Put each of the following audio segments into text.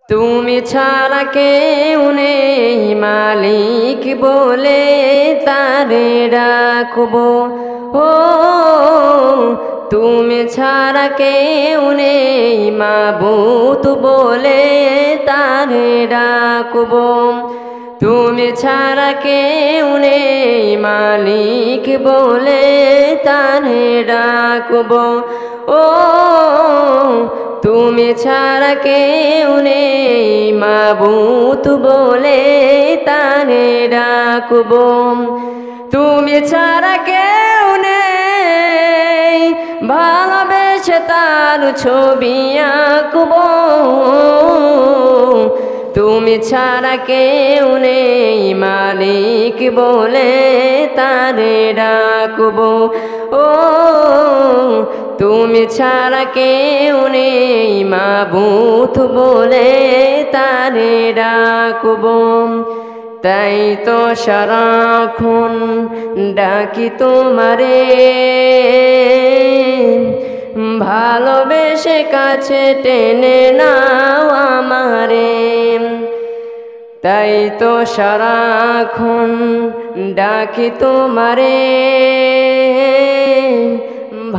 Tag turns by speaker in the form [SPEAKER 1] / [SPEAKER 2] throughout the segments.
[SPEAKER 1] তুমি ছাড়া কেউ নেই মালিক বলে তারে ডাকবো। ও তুমি ছাড়া কেউ নেই মাবুদ বলে তারে ডাকবো। তুমি ছাড়া কেউ নেই মালিক বলে তারে ডাকবো। ও তুমি ছাড়া কেউ নেই মাবুদ বলে তারে ডাকবো। তুমি ছাড়া কেউ নেই ভালোবেসে তার ছবি আঁকবো। তুমি ছাড়া কেউ নেই মালিক বলে তারে ডাকবো। ও তুমি ছাড়া কেউ নেই মাবুদ বলে তারে ডাকবো। তাই তো সারাক্ষণ ডাকি তোমারে, ভালোবেসে কাছে টেনে নাও আমারে। তাই তো সারাক্ষণ ডাকি তোমারে,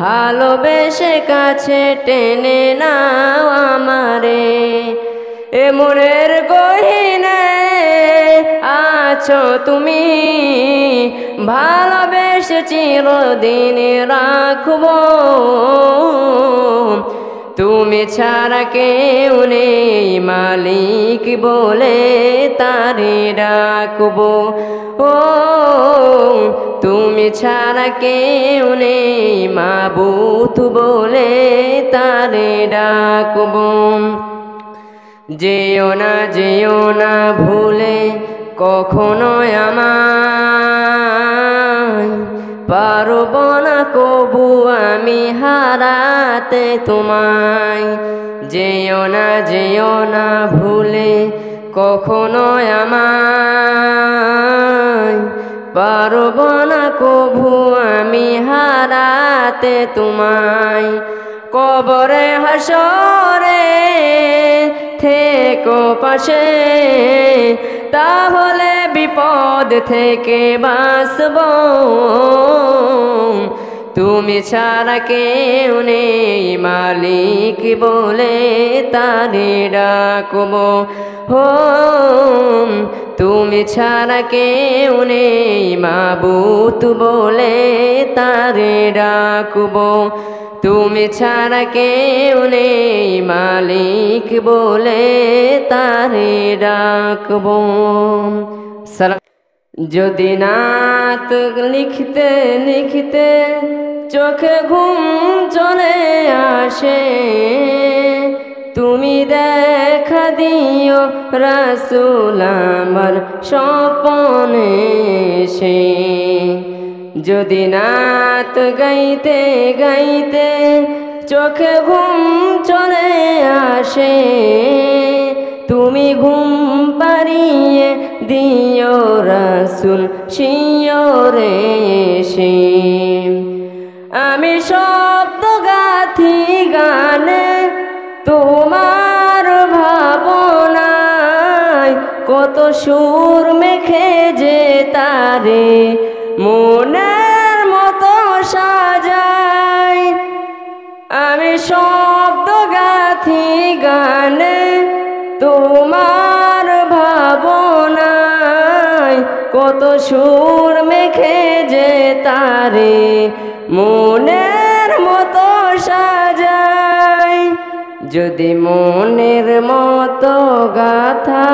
[SPEAKER 1] ভালোবেসে কাছে টেনে নাও আমারে। এ মনের গহীনে আছো তুমি, ভালোবেসে চিরদিন রাখবো। তুমি ছাড়া কেউ নেই মালিক বলে তারে ডাকবো। ও তুমি ছাড়া কেউ নেই মাবুদ বলে তারে ডাকবো। যেও না ভুলে কখনো আমায়, পারবো না কবু আমি হারাতে তোমায়। যেও না ভুলে কখনো আমায়, পারবো না কবু আমি হারাতে তোমায়। কবরে হাসরে থেকো পাশে, তাহলে বিপদ থেকে বাঁচবো। তুমি ছাড়া কেউ নেই মালিক বলে তারে ডাকবো। হো তুমি ছাড়া কেউ নেই মাবুদ বলে তারে ডাকবো। তুমি ছাড়া কেউ নেই মালিক বলে তারে ডাকবো। যদি নাত লিখতে লিখতে চোখে ঘুম চলে আসে, তুমি দেখা দিও রাসূল আমার স্বপ্নে এসে। যদি নাত গাইতে গাইতে চোখে ঘুম চলে আসে, তুমি ঘুম পাড়িয়ে দিও রাসূল শিয়রে এসে। আমি শব্দ গাথি গানে তোমার ভাবনায়, কত সুর মেখে যে তারে মনের মতো সাজাই। আমি শব্দ গাথি গানে তোমার ভাবনায়, কত সুর মেখে যে তারে মনের মতো সাজাই। যদি মনের মতো গাথা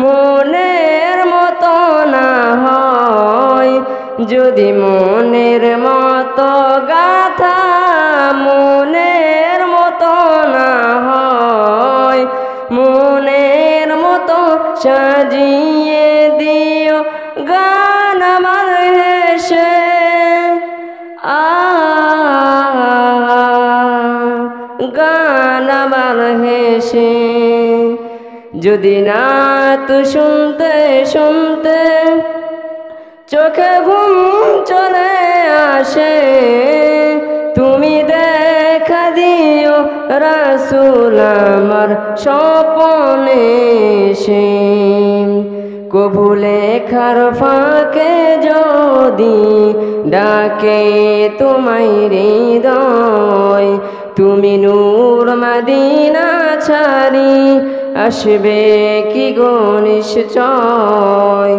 [SPEAKER 1] মনের মতো না হয়, যদি মনের মতো গাথা মনের মতো না হয়, মনের মতো সাজিয়ে দিও গান আমার হেসে। গান আমার হেসে। যদি নাত শুনতে শুনতে চোখে ঘুম চলে আসে, তুমি দেখ দেখা দিও রাসূল আমার স্বপনে এসে। কবু লেখার ফাঁকে যদি ডাকে তোমায় হৃদয়, তুমি নূর মদিনা ছাড়ি আসবে কি গো নিশ্চয়।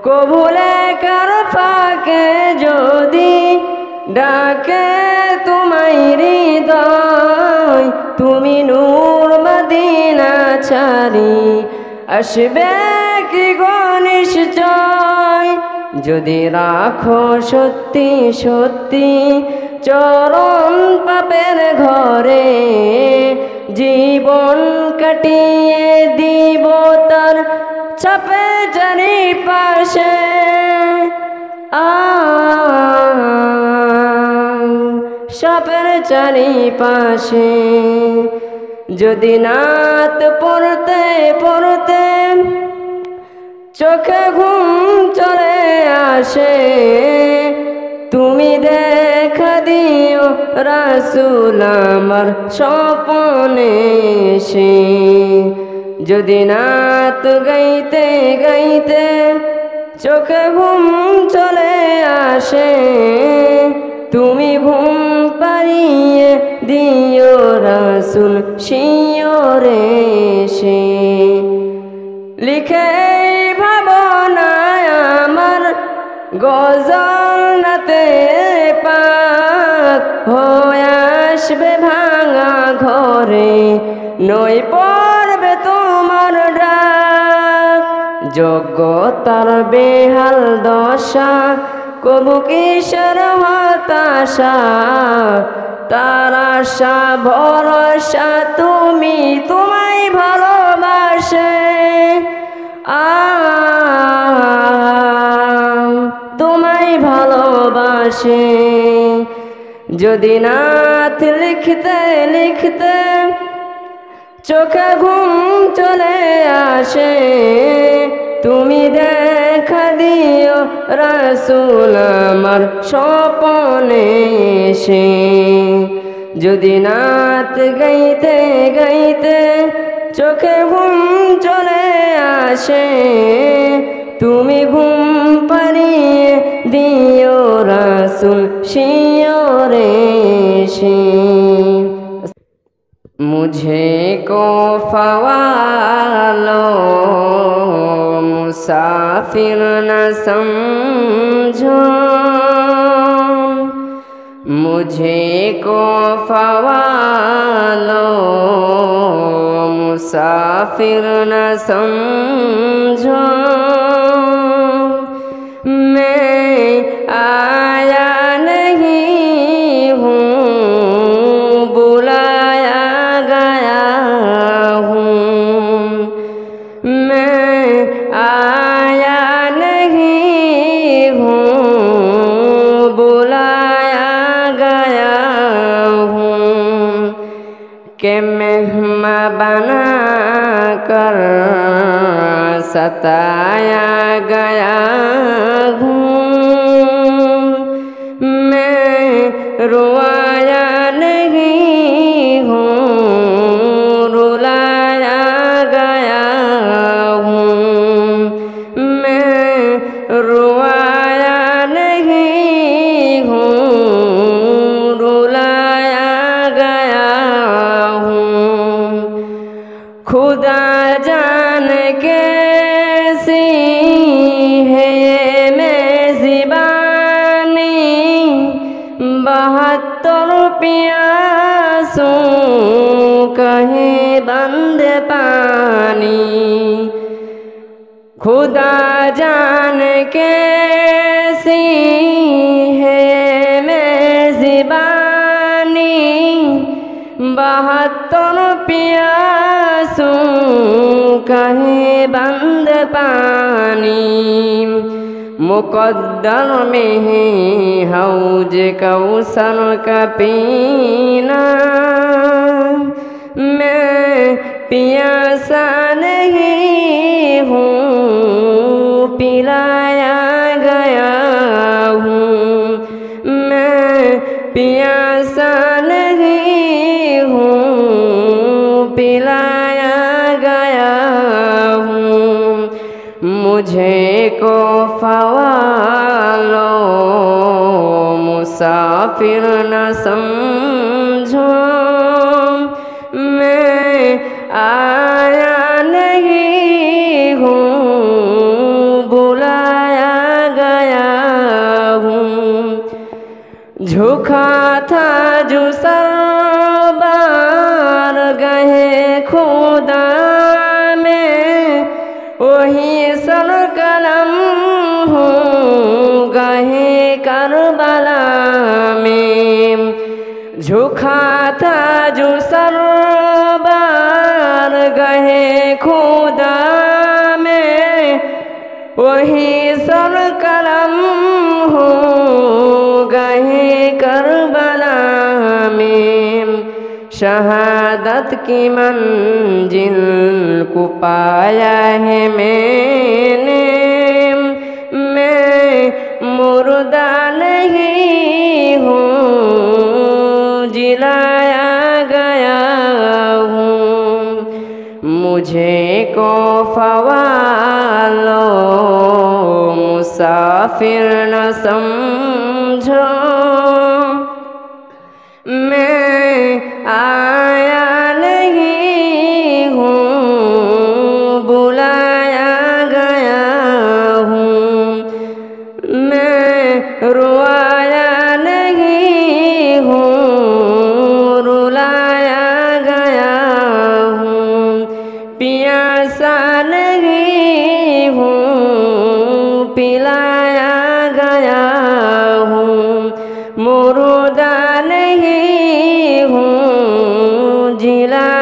[SPEAKER 1] কবু লেখার ফাঁকে যদি ডাকে তোমায় হৃদয়, তুমি নূর মদিনা ছাড়ি আসবে কি গো নিশ্চয়। যদি রাখো সত্যি সত্যি চরণ পাপের ঘরে, জীবন কাটিয়ে দিব তার চাপে চারিপাশে। সাপের চারিপাশে যদি নাত পড়তে পড়তে চোখে ঘুম চলে আসে, তুমি দেখা দিও রাসূল আমার স্বপনে এসে। যদি নাত গাইতে গাইতে চোখে ঘুম চলে আসে, তুমি ঘুম পাড়িয়ে দিও রাসূল শিয়রে এসে। লিখে ভাবনায় আমার গজল নাতে পাক হয়ে আসবে ভাঙা ঘরে, নই পড়বে তোমার ডাক। যোগ্যতার বেহাল দশা কবু কিসের হতাশা, তার আশা ভরসা তুমি তোমায় ভালোবাসে। তোমায় ভালোবাসে। যদি নাত লিখতে লিখতে চোখে ঘুম চলে আসে, তুমি দেখা দিও রাসূল আমার স্বপনে এসে। যদি নাত গাইতে গাইতে চোখে ঘুম চলে আসে, তুমি ঘুম পাড়িয়ে দিও রাসূল শিয়রে এসে। मुझे को फ़वालो मुसाफिर न समझो, मुझे को फ़वालो मुसाफिर न समझो। मैं आया नहीं हूँ, बुलाया गया हूँ। मैं आया नहीं हूँ, बुलाया गया हूँ। कि मेहमान बना कर सताया गया हूँ। मैं रुआया नहीं हूँ, रुलाया गया हूँ। मैं रुआया नहीं हूँ, रुलाया गया हूँ। खुदा जान कैसी है ये मेज़बानी, 72 प्यासों कहे बंद पानी। खुदा जान कैसी है मेज़बानी, 72 प्यासों कहे बंद पानी। मुक़द्दर में है हौज कौसर का पीना, मैं प्यासा नहीं हूँ, पिलाया गया हूँ। मैं प्यासा नहीं मुझे को फ़वालो मुसाफिर न समझो, मैं आया नहीं हूँ, बुलाया गया हूँ। झुका था जो सरबार गहे खुदा में, वही सर कलम हूँ गहे करबला में। झुका था जो सरबार गहे खुदा में, वही सर कलम हूँ गहे करबला में। शहादत की मंजिल को पाया है मैंने, मैं मुर्दा नहीं हूँ, जिलाया गया हूँ। मुझे को फ़वालो मुसाफिर न समझो, मैं आया नहीं हूँ, बुलाया गया हूँ। मैं रुआया नहीं हूँ, रुलाया गया हूँ। पियासा नहीं हूँ, पिलाया गया हूँ। मुर्दा नहीं हूँ, जिला